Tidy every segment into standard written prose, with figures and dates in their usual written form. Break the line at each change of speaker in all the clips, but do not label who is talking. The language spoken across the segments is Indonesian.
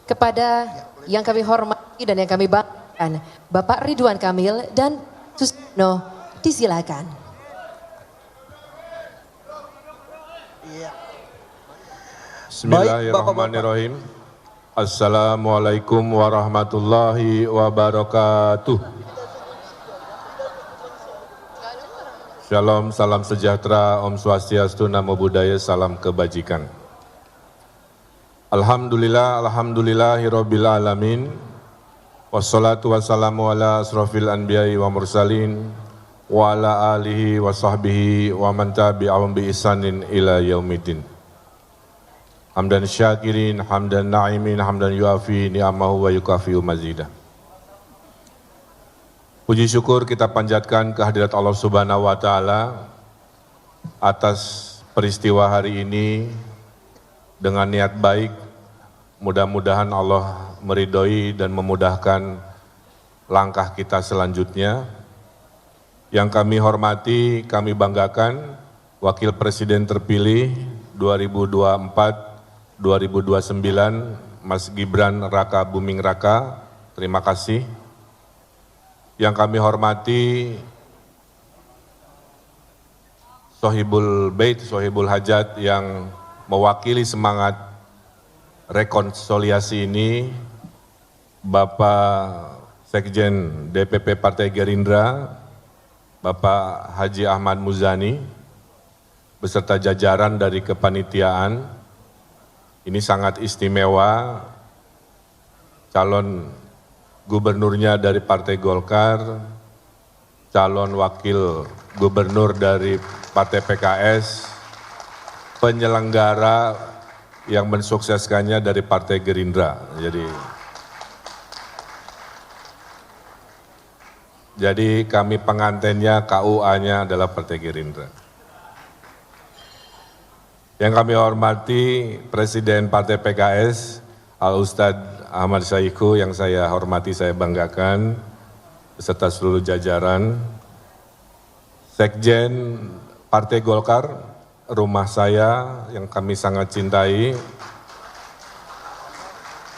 kepada yang kami hormati dan yang kami banggakan, Bapak Ridwan Kamil dan Susno, disilakan.
Bismillahirrahmanirrahim. Assalamualaikum warahmatullahi wabarakatuh. Shalom, salam sejahtera, Om Swastiastu, Namo Buddhaya, salam kebajikan. Alhamdulillah, alhamdulillahirabbil alamin. Wassalatu wassalamu ala asrofil anbiya'i wa mursalin wa ala alihi wa sahbihi wa man tabi'ahum bi ihsanin ila yaumiddin. Hamdan syakirin, hamdan na'imin, hamdan yuafi ni'amahu wa yukafi'u mazidah. Puji syukur kita panjatkan kehadirat Allah Subhanahu wa Ta'ala atas peristiwa hari ini dengan niat baik. Mudah-mudahan Allah meridhoi dan memudahkan langkah kita selanjutnya. Yang kami hormati, kami banggakan Wakil Presiden terpilih 2024-2029 Mas Gibran Raka Buming Raka, terima kasih. Yang kami hormati Sohibul Bait, Sohibul Hajat yang mewakili semangat rekonsiliasi ini, Bapak Sekjen DPP Partai Gerindra, Bapak Haji Ahmad Muzani, beserta jajaran dari kepanitiaan. Ini sangat istimewa, calon gubernurnya dari Partai Golkar, calon wakil gubernur dari Partai PKS, penyelenggara yang mensukseskannya dari Partai Gerindra. Jadi kami pengantennya, KUA-nya adalah Partai Gerindra. Yang kami hormati Presiden Partai PKS, Al-Ustadz Ahmad Saiku, yang saya hormati, saya banggakan, beserta seluruh jajaran. Sekjen Partai Golkar, rumah saya yang kami sangat cintai.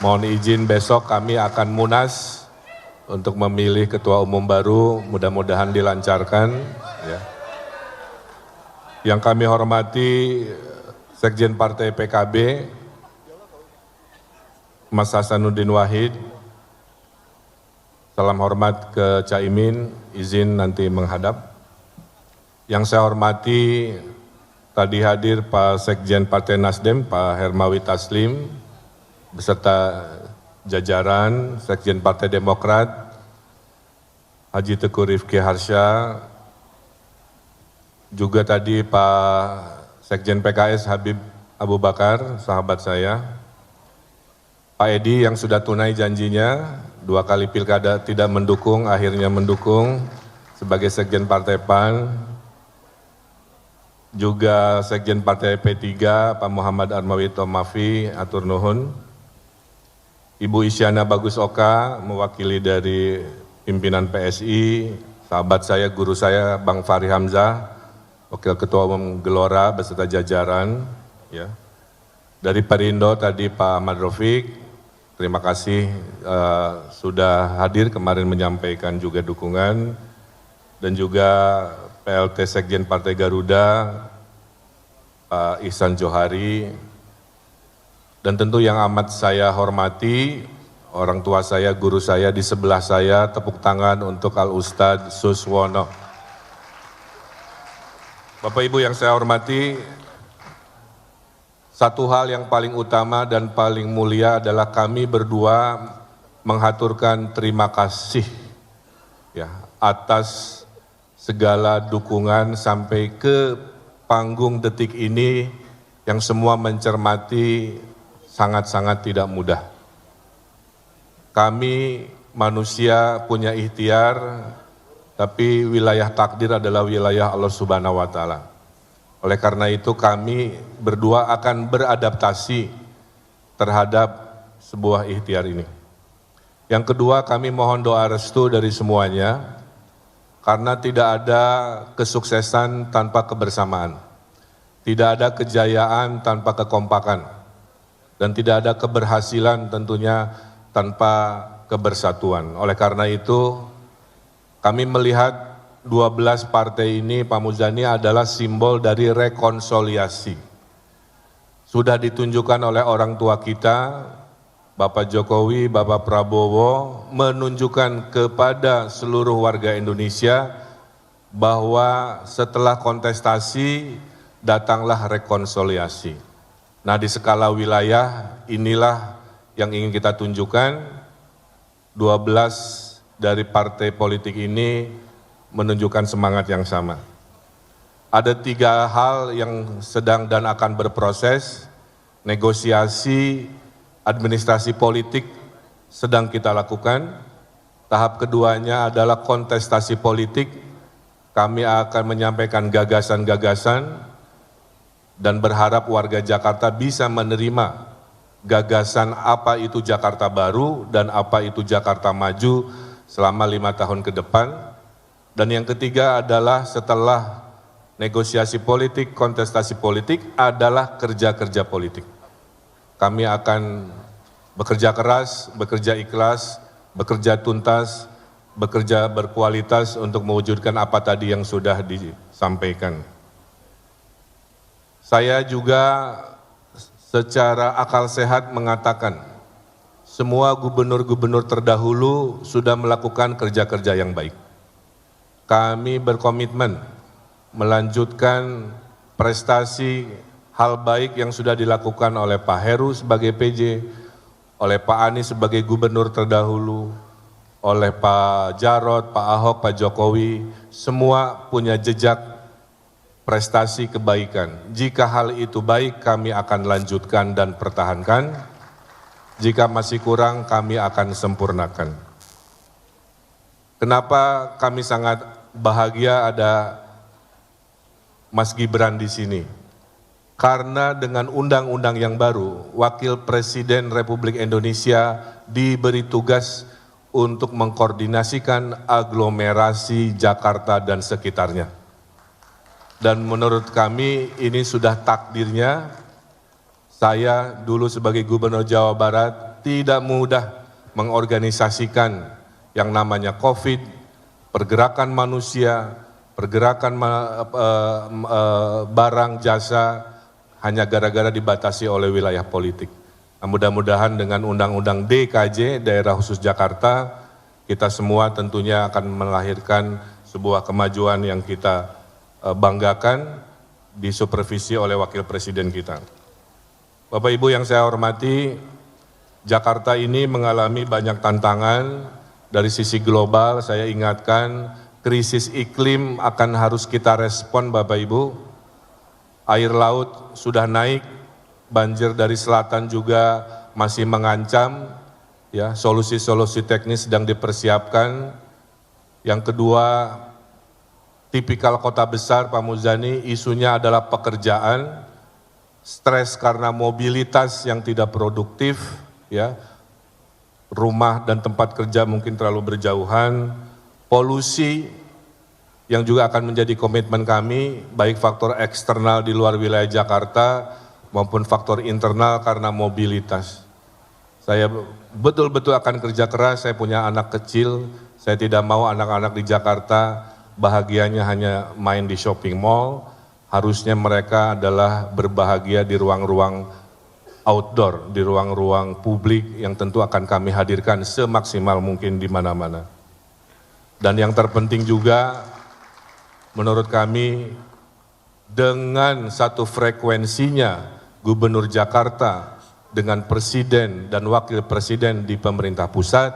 Mohon izin besok kami akan munas untuk memilih ketua umum baru, mudah-mudahan dilancarkan. Ya. Yang kami hormati Sekjen Partai PKB, Mas Hasanuddin Wahid, salam hormat ke Caimin, izin nanti menghadap. Yang saya hormati, tadi hadir Pak Sekjen Partai Nasdem, Pak Hermawi Taslim, beserta jajaran, Sekjen Partai Demokrat, Haji Teguh Rifki Harsha, juga tadi Pak Sekjen PKS Habib Abu Bakar, sahabat saya, Pak Edi yang sudah tunai janjinya, 2 kali pilkada tidak mendukung, akhirnya mendukung sebagai Sekjen Partai PAN. Juga Sekjen Partai P3, Pak Muhammad Armawi Tomafi, atur nuhun. Ibu Isyana Bagus Oka, mewakili dari pimpinan PSI, sahabat saya, guru saya, Bang Fahri Hamzah, Wakil Ketua Umum Gelora, beserta jajaran. Ya. Dari Perindo tadi Pak Ahmad Rafiq, terima kasih sudah hadir kemarin menyampaikan juga dukungan, dan juga PLT Sekjen Partai Garuda, Pak Ihsan Johari, dan tentu yang amat saya hormati, orang tua saya, guru saya di sebelah saya, tepuk tangan untuk Al-Ustadz Suswono. Bapak Ibu yang saya hormati, satu hal yang paling utama dan paling mulia adalah kami berdua menghaturkan terima kasih ya, atas segala dukungan sampai ke panggung detik ini yang semua mencermati sangat-sangat tidak mudah. Kami manusia punya ikhtiar, tapi wilayah takdir adalah wilayah Allah Subhanahu wa Ta'ala. Oleh karena itu kami berdua akan beradaptasi terhadap sebuah ikhtiar ini. Yang kedua, kami mohon doa restu dari semuanya, karena tidak ada kesuksesan tanpa kebersamaan. Tidak ada kejayaan tanpa kekompakan. dan tidak ada keberhasilan tentunya tanpa kebersatuan. Oleh karena itu, kami melihat 12 partai ini, Pak Muzani, adalah simbol dari rekonsiliasi. Sudah ditunjukkan oleh orang tua kita, Bapak Jokowi, Bapak Prabowo, menunjukkan kepada seluruh warga Indonesia bahwa setelah kontestasi datanglah rekonsiliasi. Nah, di skala wilayah inilah yang ingin kita tunjukkan. 12 dari partai politik ini menunjukkan semangat yang sama. Ada 3 hal yang sedang dan akan berproses. Negosiasi administrasi politik sedang kita lakukan. Tahap keduanya adalah kontestasi politik. Kami akan menyampaikan gagasan-gagasan dan berharap warga Jakarta bisa menerima gagasan apa itu Jakarta baru dan apa itu Jakarta maju selama 5 tahun ke depan. Dan yang ketiga adalah setelah negosiasi politik, kontestasi politik adalah kerja-kerja politik. Kami akan bekerja keras, bekerja ikhlas, bekerja tuntas, bekerja berkualitas untuk mewujudkan apa tadi yang sudah disampaikan. Saya juga secara akal sehat mengatakan, semua gubernur-gubernur terdahulu sudah melakukan kerja-kerja yang baik. Kami berkomitmen melanjutkan prestasi hal baik yang sudah dilakukan oleh Pak Heru sebagai PJ, oleh Pak Anies sebagai gubernur terdahulu, oleh Pak Jarod, Pak Ahok, Pak Jokowi, semua punya jejak prestasi kebaikan. Jika hal itu baik, kami akan lanjutkan dan pertahankan. Jika masih kurang, kami akan sempurnakan. Kenapa kami sangat bahagia ada Mas Gibran di sini? Karena dengan undang-undang yang baru, Wakil Presiden Republik Indonesia diberi tugas untuk mengkoordinasikan aglomerasi Jakarta dan sekitarnya. Dan menurut kami ini sudah takdirnya. Saya dulu sebagai Gubernur Jawa Barat tidak mudah mengorganisasikan yang namanya COVID, pergerakan manusia, pergerakan barang, jasa, hanya gara-gara dibatasi oleh wilayah politik. Nah, mudah-mudahan dengan Undang-Undang DKJ, Daerah Khusus Jakarta, kita semua tentunya akan melahirkan sebuah kemajuan yang kita banggakan, disupervisi oleh Wakil Presiden kita. Bapak Ibu yang saya hormati, Jakarta ini mengalami banyak tantangan. Dari sisi global, saya ingatkan, krisis iklim akan harus kita respon, Bapak Ibu. Air laut sudah naik, banjir dari selatan juga masih mengancam, ya, solusi-solusi teknis sedang dipersiapkan. Yang kedua, tipikal kota besar, Pak Muzani, isunya adalah pekerjaan, stres karena mobilitas yang tidak produktif, ya, rumah dan tempat kerja mungkin terlalu berjauhan, polusi yang juga akan menjadi komitmen kami, baik faktor eksternal di luar wilayah Jakarta maupun faktor internal karena mobilitas. Saya betul-betul akan kerja keras, saya punya anak kecil, saya tidak mau anak-anak di Jakarta bahagianya hanya main di shopping mall, harusnya mereka adalah berbahagia di ruang-ruang outdoor, di ruang-ruang publik yang tentu akan kami hadirkan semaksimal mungkin di mana-mana. Dan yang terpenting juga, menurut kami, dengan satu frekuensinya Gubernur Jakarta dengan Presiden dan Wakil Presiden di pemerintah pusat,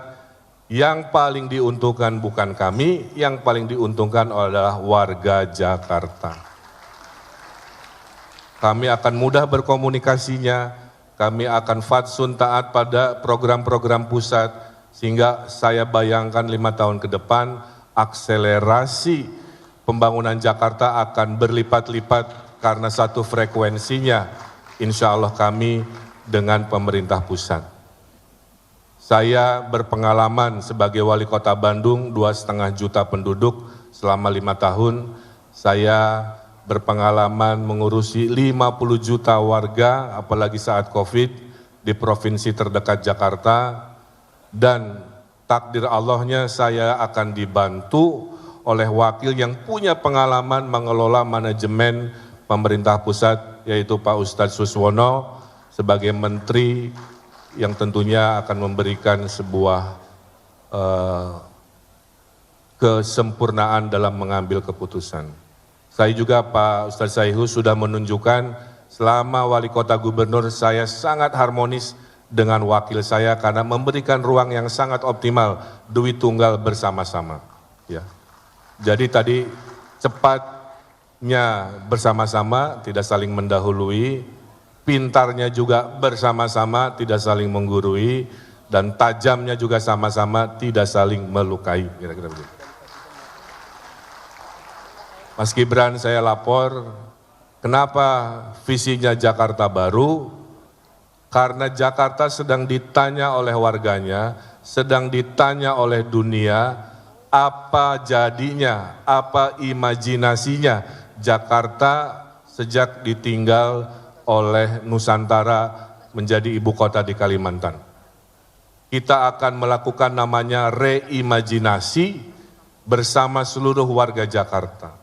yang paling diuntungkan bukan kami, yang paling diuntungkan adalah warga Jakarta. Kami akan mudah berkomunikasinya, kami akan fatsun taat pada program-program pusat, sehingga saya bayangkan 5 tahun ke depan, akselerasi pembangunan Jakarta akan berlipat-lipat karena satu frekuensinya, insya Allah kami dengan pemerintah pusat. Saya berpengalaman sebagai wali kota Bandung, 2,5 juta penduduk selama 5 tahun. Saya berpengalaman mengurusi 50 juta warga, apalagi saat COVID, di provinsi terdekat Jakarta, dan takdir Allahnya saya akan dibantu oleh wakil yang punya pengalaman mengelola manajemen pemerintah pusat, yaitu Pak Ustadz Suswono sebagai menteri yang tentunya akan memberikan sebuah kesempurnaan dalam mengambil keputusan. Saya juga Pak Ustadz Saihu sudah menunjukkan selama wali kota gubernur saya sangat harmonis dengan wakil saya karena memberikan ruang yang sangat optimal, duit tunggal bersama-sama. Ya. Jadi tadi cepatnya bersama-sama, tidak saling mendahului, pintarnya juga bersama-sama, tidak saling menggurui, dan tajamnya juga sama-sama, tidak saling melukai. Kira-kira begitu. Mas Gibran, saya lapor, kenapa visinya Jakarta Baru? Karena Jakarta sedang ditanya oleh warganya, sedang ditanya oleh dunia, apa jadinya, apa imajinasinya Jakarta sejak ditinggal oleh Nusantara menjadi ibu kota di Kalimantan. Kita akan melakukan namanya reimajinasi bersama seluruh warga Jakarta.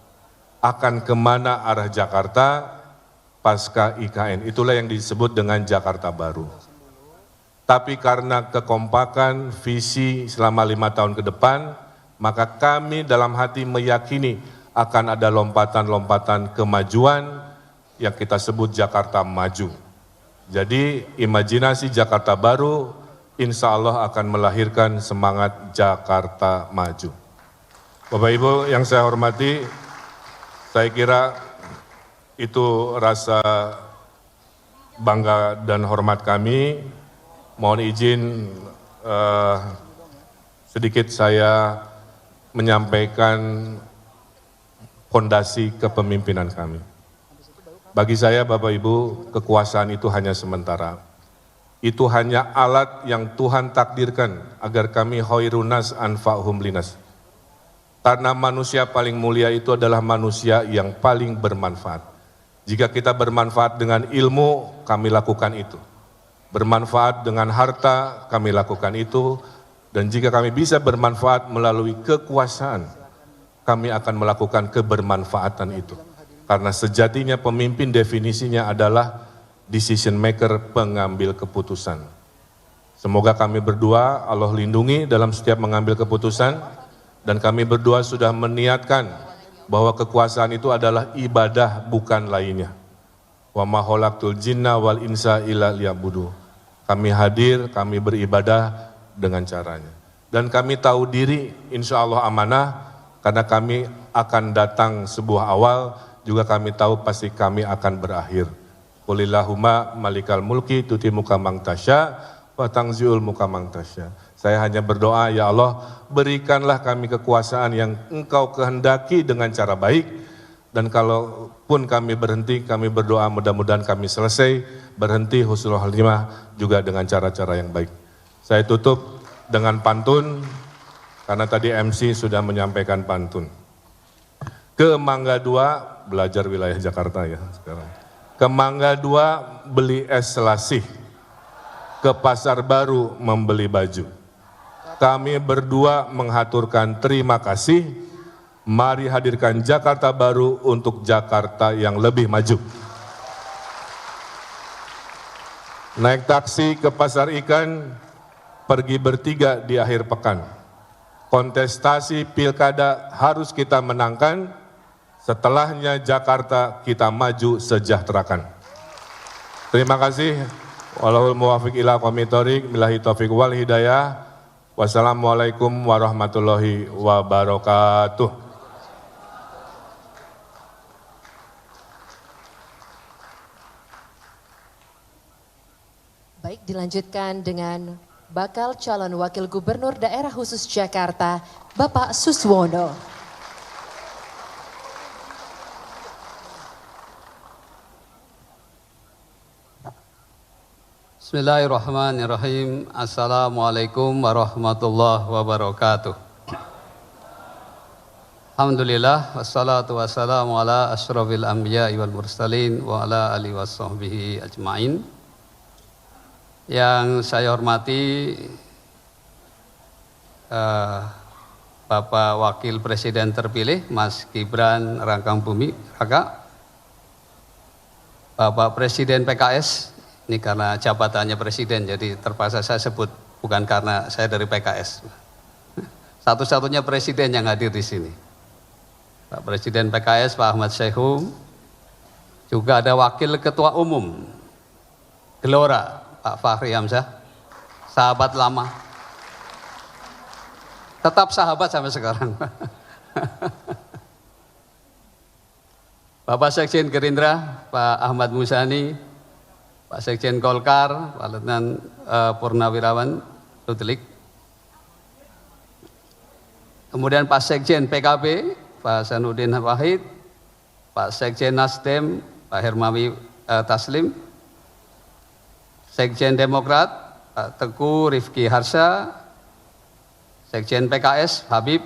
Akan kemana arah Jakarta pasca IKN, itulah yang disebut dengan Jakarta Baru. Tapi karena kekompakan visi selama 5 tahun ke depan, maka kami dalam hati meyakini akan ada lompatan-lompatan kemajuan yang kita sebut Jakarta Maju. Jadi imajinasi Jakarta Baru insya Allah akan melahirkan semangat Jakarta Maju. Bapak Ibu yang saya hormati, saya kira itu rasa bangga dan hormat kami. Mohon izin sedikit saya menyampaikan fondasi kepemimpinan kami. Bagi saya Bapak Ibu, kekuasaan itu hanya sementara. Itu hanya alat yang Tuhan takdirkan agar kami khairunas anfa'hum linas. Karena manusia paling mulia itu adalah manusia yang paling bermanfaat. Jika kita bermanfaat dengan ilmu, kami lakukan itu. Bermanfaat dengan harta, kami lakukan itu. Dan jika kami bisa bermanfaat melalui kekuasaan, kami akan melakukan kebermanfaatan itu. Karena sejatinya pemimpin definisinya adalah decision maker, pengambil keputusan. Semoga kami berdua Allah lindungi dalam setiap mengambil keputusan, dan kami berdua sudah meniatkan bahwa kekuasaan itu adalah ibadah bukan lainnya. Wa ma khalaqtul jinna wal insa illa liya'budu. Kami hadir, kami beribadah dengan caranya. Dan kami tahu diri insya Allah amanah, karena kami akan datang sebuah awal, juga kami tahu pasti kami akan berakhir. Qulillahumma malikal mulki tuti muka mangtasya wa tangziul muka mangtasya. Saya hanya berdoa, ya Allah, berikanlah kami kekuasaan yang Engkau kehendaki dengan cara baik, dan kalaupun kami berhenti, kami berdoa mudah-mudahan kami selesai berhenti husnul khotimah juga dengan cara-cara yang baik. Saya tutup dengan pantun, karena tadi MC sudah menyampaikan pantun. Ke Mangga 2, belajar wilayah Jakarta ya sekarang. Ke Mangga 2 beli es selasih, ke Pasar Baru membeli baju. Kami berdua menghaturkan terima kasih. Mari hadirkan Jakarta Baru untuk Jakarta yang lebih maju. Naik taksi ke pasar ikan, pergi bertiga di akhir pekan. Kontestasi pilkada harus kita menangkan, setelahnya Jakarta kita maju sejahterakan. Terima kasih. Wallahul muwaffiq ila aqwamit thoriq, billahi taufiq wal hidayah. Wassalamualaikum warahmatullahi wabarakatuh.
Baik, dilanjutkan dengan bakal calon wakil gubernur daerah khusus Jakarta, Bapak Suswono.
Bismillahirrahmanirrahim. Assalamualaikum warahmatullahi wabarakatuh. Alhamdulillah, wassalatu wassalamu ala asyrafil anbiya'i wal mursalin wa ala alihi wa sahbihi ajma'in. Yang saya hormati Bapak Wakil Presiden terpilih Mas Gibran Rakabuming Raka, Bapak Presiden PKS, ini karena jabatannya Presiden jadi terpaksa saya sebut, bukan karena saya dari PKS. Satu-satunya Presiden yang hadir di sini. Pak Presiden PKS Pak Ahmad Saihu, juga ada Wakil Ketua Umum Gelora Pak Fachri Hamzah, sahabat lama, tetap sahabat sampai sekarang. Bapak Sekjen Gerindra Pak Ahmad Muzani, Pak Sekjen Golkar Pak Letnan Purnawirawan Ludlik, kemudian Pak Sekjen PKB Pak Sanudin Wahid, Pak Sekjen Nasdem Pak Hermawi Taslim, Sekjen Demokrat Pak Teguh Rifki Harsha, Sekjen PKS Habib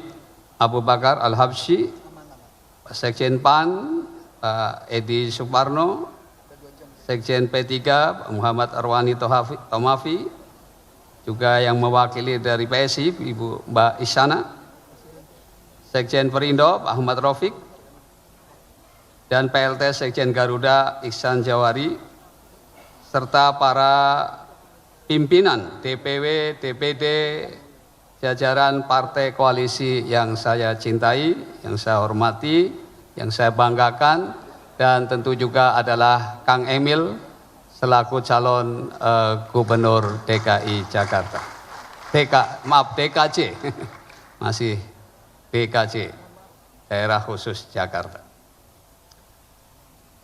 Abu Bakar Al-Habsyi, Pak Sekjen PAN Pak Edi Suparno, Sekjen P3 Pak Muhammad Arwani Tomafi, juga yang mewakili dari PSI Ibu Mbak Isyana, Sekjen Perindo Pak Ahmad Rafiq, dan PLT Sekjen Garuda Iksan Jawari, serta para pimpinan DPW, DPD, jajaran partai koalisi yang saya cintai, yang saya hormati, yang saya banggakan, dan tentu juga adalah Kang Emil selaku calon Gubernur DKI Jakarta. DKJ, masih DKJ, Daerah Khusus Jakarta.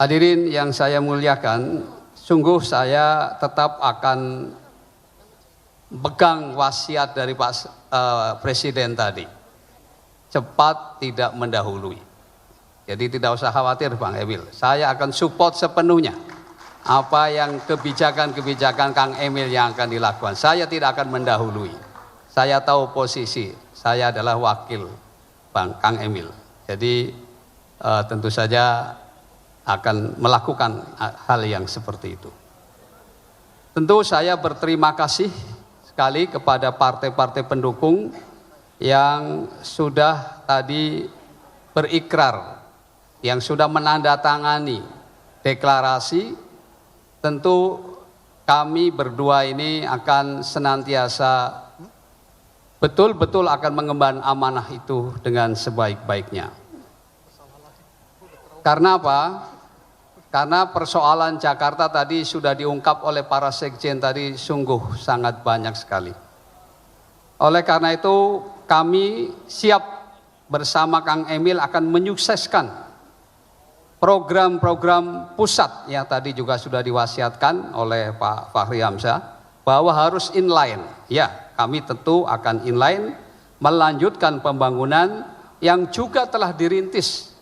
Hadirin yang saya muliakan, sungguh saya tetap akan pegang wasiat dari Pak Presiden tadi, cepat tidak mendahului. Jadi tidak usah khawatir Bang Emil, saya akan support sepenuhnya apa yang kebijakan-kebijakan Kang Emil yang akan dilakukan. Saya tidak akan mendahului, saya tahu posisi, saya adalah wakil Bang Kang Emil. Jadi tentu saja akan melakukan hal yang seperti itu. Tentu saya berterima kasih sekali kepada partai-partai pendukung yang sudah tadi berikrar, yang sudah menandatangani deklarasi. Tentu kami berdua ini akan senantiasa betul-betul akan mengemban amanah itu dengan sebaik-baiknya. Karena apa? Karena persoalan Jakarta tadi sudah diungkap oleh para sekjen tadi sungguh sangat banyak sekali. Oleh karena itu kami siap bersama Kang Emil akan menyukseskan program-program pusat yang tadi juga sudah diwasiatkan oleh Pak Fachri Hamzah bahwa harus inline. Ya, kami tentu akan inline melanjutkan pembangunan yang juga telah dirintis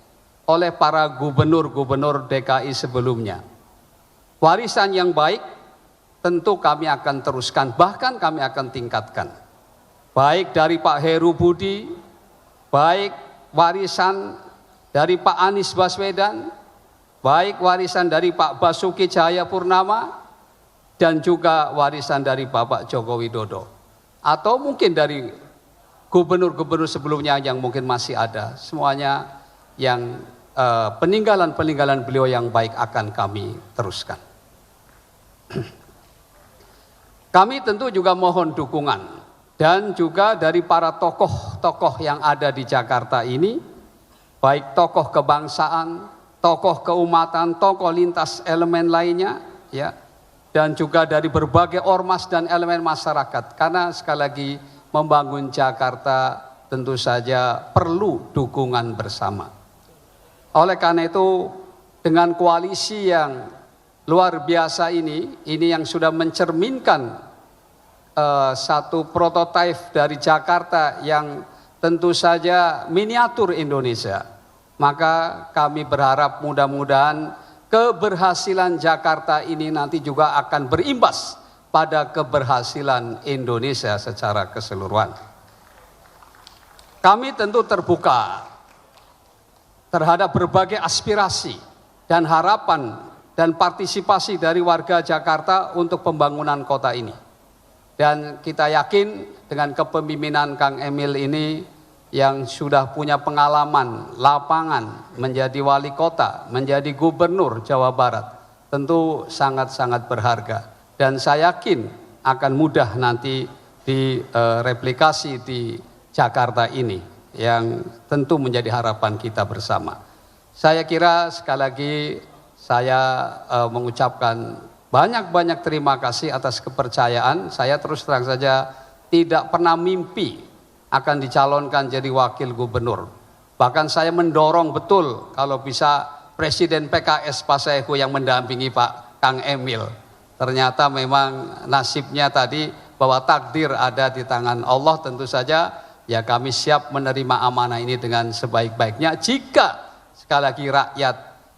oleh para gubernur-gubernur DKI sebelumnya. Warisan yang baik tentu kami akan teruskan, bahkan kami akan tingkatkan. Baik dari Pak Heru Budi, baik warisan dari Pak Anies Baswedan, baik warisan dari Pak Basuki Cahayapurnama, dan juga warisan dari Bapak Joko Widodo. Atau mungkin dari gubernur-gubernur sebelumnya yang mungkin masih ada. Semuanya yang peninggalan-peninggalan beliau yang baik akan kami teruskan. Kami tentu juga mohon dukungan dan juga dari para tokoh-tokoh yang ada di Jakarta ini, baik tokoh kebangsaan, tokoh keumatan, tokoh lintas elemen lainnya, ya, dan juga dari berbagai ormas dan elemen masyarakat. Karena sekali lagi membangun Jakarta tentu saja perlu dukungan bersama. Oleh karena itu dengan koalisi yang luar biasa ini yang sudah mencerminkan satu prototipe dari Jakarta yang tentu saja miniatur Indonesia, maka kami berharap mudah-mudahan keberhasilan Jakarta ini nanti juga akan berimbas pada keberhasilan Indonesia secara keseluruhan. Kami tentu terbuka terhadap berbagai aspirasi dan harapan dan partisipasi dari warga Jakarta untuk pembangunan kota ini. Dan kita yakin dengan kepemimpinan Kang Emil ini yang sudah punya pengalaman lapangan menjadi wali kota, menjadi gubernur Jawa Barat, tentu sangat-sangat berharga. Dan saya yakin akan mudah nanti direplikasi di Jakarta ini, yang tentu menjadi harapan kita bersama. Saya kira sekali lagi saya mengucapkan banyak-banyak terima kasih atas kepercayaan. Saya terus terang saja tidak pernah mimpi akan dicalonkan jadi wakil gubernur. Bahkan saya mendorong betul kalau bisa Presiden PKS Pak Saihu yang mendampingi Pak Kang Emil. Ternyata memang nasibnya tadi bahwa takdir ada di tangan Allah, tentu saja ya kami siap menerima amanah ini dengan sebaik-baiknya jika sekali lagi rakyat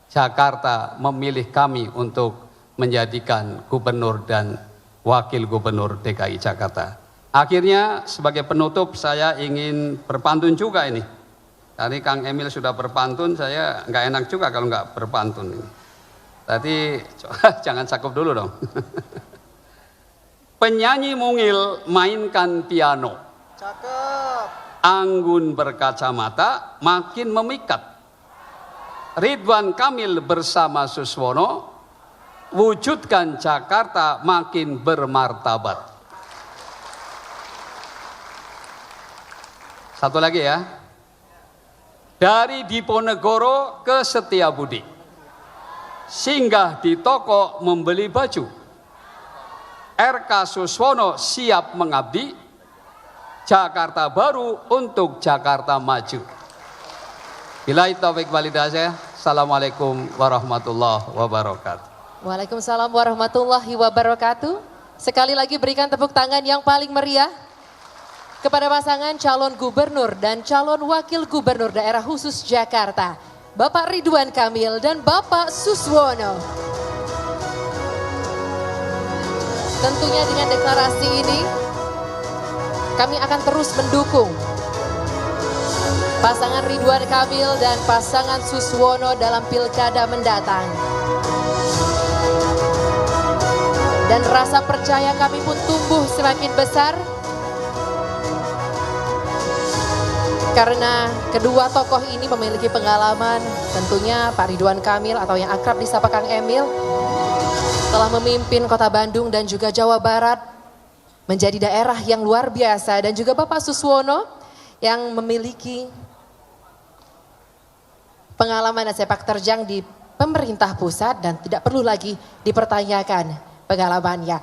Jakarta memilih kami untuk menjadikan gubernur dan wakil gubernur DKI Jakarta. Akhirnya sebagai penutup saya ingin berpantun juga ini. Tadi Kang Emil sudah berpantun, saya nggak enak juga kalau nggak berpantun. Tadi jangan cakep dulu dong. Penyanyi mungil mainkan piano.
Cakep.
Anggun berkacamata makin memikat. Ridwan Kamil bersama Suswono wujudkan Jakarta makin bermartabat. Satu lagi ya. Dari Diponegoro ke Setiabudi. Singgah di toko membeli baju. RK Suswono siap mengabdi. Jakarta baru untuk Jakarta maju. Billahi taufik wal hidayah. Assalamualaikum warahmatullahi wabarakatuh.
Waalaikumsalam warahmatullahi wabarakatuh. Sekali lagi berikan tepuk tangan yang paling meriah kepada pasangan calon gubernur dan calon wakil gubernur daerah khusus Jakarta, Bapak Ridwan Kamil dan Bapak Suswono. Tentunya dengan deklarasi ini kami akan terus mendukung pasangan Ridwan Kamil dan pasangan Suswono dalam pilkada mendatang. Dan rasa percaya kami pun tumbuh semakin besar karena kedua tokoh ini memiliki pengalaman. Tentunya Pak Ridwan Kamil atau yang akrab disapa Kang Emil telah memimpin Kota Bandung dan juga Jawa Barat menjadi daerah yang luar biasa, dan juga Bapak Suswono yang memiliki pengalaman dan sepak terjang di pemerintah pusat dan tidak perlu lagi dipertanyakan pengalamannya.